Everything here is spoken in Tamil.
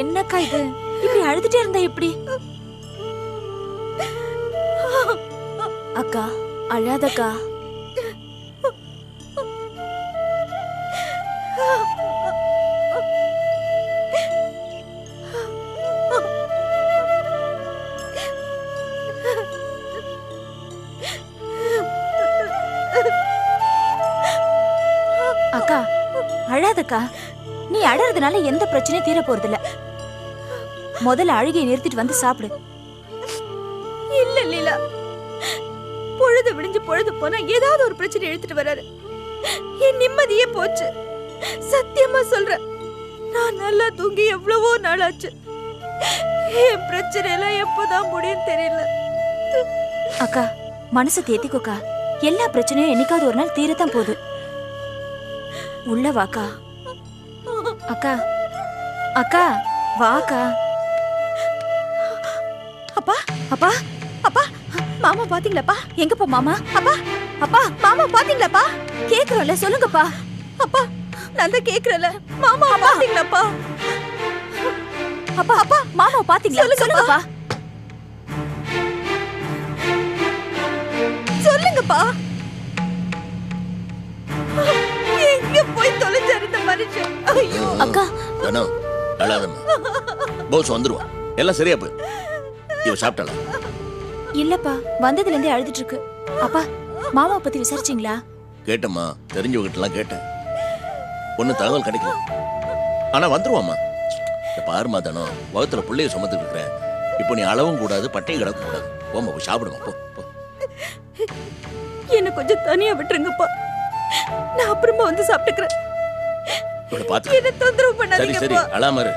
என்னக்கா இது? இப்படி அழுதுட்டே இருந்தா எப்படி? அக்கா அழாதக்கா. அக்கா அழாதக்கா. நீ அழறதுனால எந்த பிரச்சனையும் தீர போறதில்ல. முதல்ல அழுகையை நிறுத்திட்டு வந்து சாப்பிடு. இல்ல லீலா, பொழுது விடிஞ்சு பொழுது போனா ஏதாவது ஒரு பிரச்சனை எடுத்துட்டு வராரு. என் நிம்மதியே போச்சு. சத்தியமா சொல்றேன், நான் நல்லா தூங்கி எவ்வளவோ நாள் ஆச்சு. என் பிரச்சனை எல்லாம் எப்பதான் முடியும் தெரியல. அக்கா மனசை தேத்திக்கோக்கா. எல்லா பிரச்சனையும் என்னைக்காவது ஒரு நாள் தீரத்தான் போகுது. உள்ள வாக்கா. அக்கா அக்கா வாக்கா. அப்பா அப்பா அப்பா, மாமா பாத்தீங்களாப்பா? எங்கப்பா மாமா? அப்பா அப்பா, மாமா பாத்தீங்களாப்பா? கேக்குறோம்ல, சொல்லுங்கப்பா. அப்பா நான் தான் கேக்குறேன்ல, மாமா பாத்தீங்களாப்பா? அப்பா அப்பா மாமா பாத்தீங்களா? சொல்லுங்கப்பா. சொல்லுங்கப்பா. எங்க போய் தொலைஞ்சாரு இந்த மனுஷன்? ஐயோ அக்கா. தனோ அழாதம்மா, போஸ் வந்துருவான், எல்லாம் சரியா போய். இவ சாப்பிட்டாளா? இல்லப்பா, வந்ததுல இருந்தே அழுதுட்டு இருக்கு. அப்பா மாமாவை பத்தி விசாரிச்சீங்களா? கேட்டம்மா, தெரிஞ்சவங்கிட்ட எல்லாம் கேட்டேன். ஒன்னும் தகவல் கிடைக்கல. ஆனா வந்துருவாம்மா. பாருமா தானோ, வகுத்துல பிள்ளைய சுமந்துட்டு இருக்கிற. இப்போ நீ அளவும் கூடாது, பட்டையும் கிடக்க கூடாது. போமா போய் சாப்பிடுமா, போ போ. என்ன கொஞ்சம் தனியா விட்டுருங்கப்பா, நான் அப்புறமா வந்து சாப்பிட்டுக்கிறேன். இவளை பாத்து என்ன தொந்தரவு சரி சரி பண்ணாதீங்கப்பா. அழாம இரு.